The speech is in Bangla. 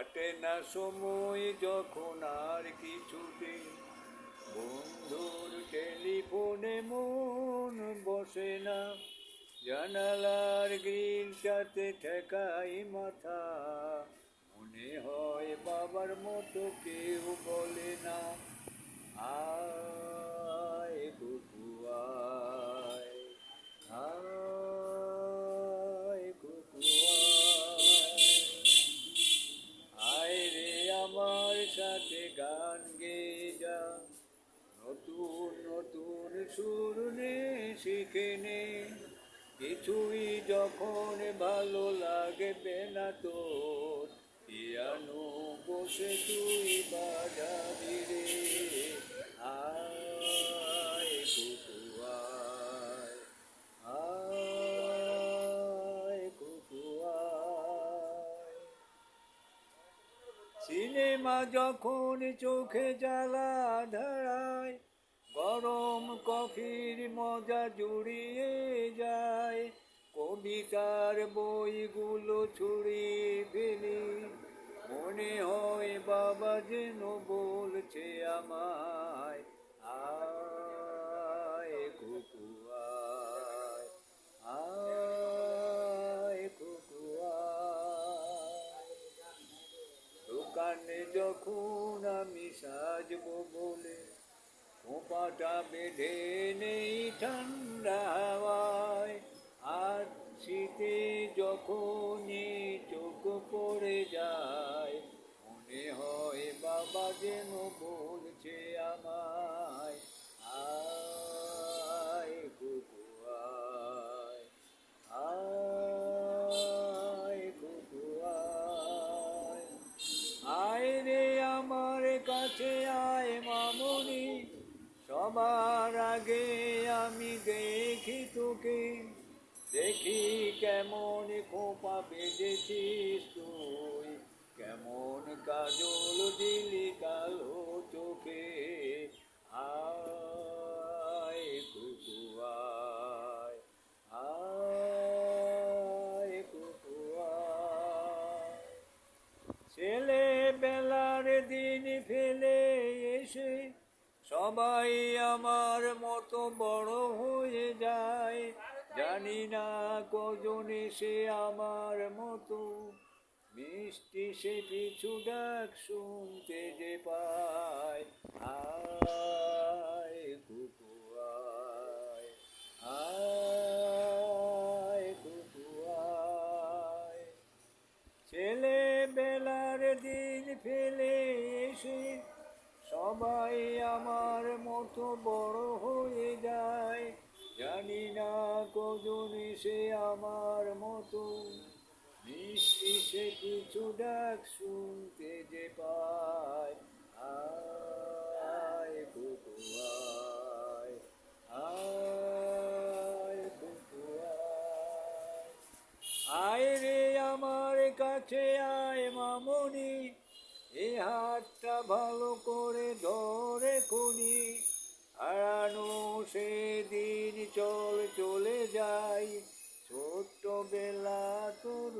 কাটে না সময় যখন আর কিছুতে, বন্ধুর টেলিফোনে মন বসে না, জানালার গ্রিলটাতে ঠেকাই মাথা, মনে হয় বাবার মতো কেউ বলে না, আয় কুকু আয়, আয় কুকু আয় রে আমার সাথে গান গেয়ে যা, নতুন নতুন সুর নে শিখে নে, কিছুই যখন ভালো লাগবে না তোর, পিয়ানো বসে তুই বাজাবি রে, আয় কুকু আয়, আয় কুকু আয়। সিনেমা যখন চোখে জ্বালা ধরায়, গরম কফির মজা জুড়িয়ে যায়, কবিতার বইগুলো ছুড়িয়ে ফেলি, মনে হয় বাবা যেন বলছে আমায়, আয় কুকু আয়, আয় কুকু আয়। দোকানে যখন আমি সাজবো বলে, খোঁপাটা বেঁধে নেই ঠান্ডা হাওয়ায়, আর শীতে যখনই চোখ পড়ে যায়, মনে হয় বাবা যেন বলছে আমায়, আয় কুকু আয়, আয় কুকু আয়। আয় রে আমার কাছে আয় মামনি, সবার আগে আমি দেখি তোকে, দেখি কেমন খোঁপা বেঁধেছিস তুই, কেমন কাজল দিলি কালো চোখে, আয় কুকু আয়, আয় কুকু আয়। ছেলেবেলার দিন ফেলে এসে সবাই আমার মতো বড় হয়ে যায়, জানি না কজন এসে আমার মতো মিষ্টি সে পিছু ডাক শুনতে যে পায়, আয় কুকু আয়, আয় কুকু আয়। ছেলেবেলার দিন ফেলে এসে সবাই আমার মতো বড় হয়ে যায়, জানি না কজন এসে আমার মতো মিষ্টি সে কিছু ডাক শুনতে যে পায়, আয় কুকু আয়, আয় কুকু আয়। আয় রে আমার কাছে আয় মামনি, এ হাতটা ভালো করে ধরে খুনি, হারানো সেদিন চল চলে যাই, ছোট্ট বেলা তোর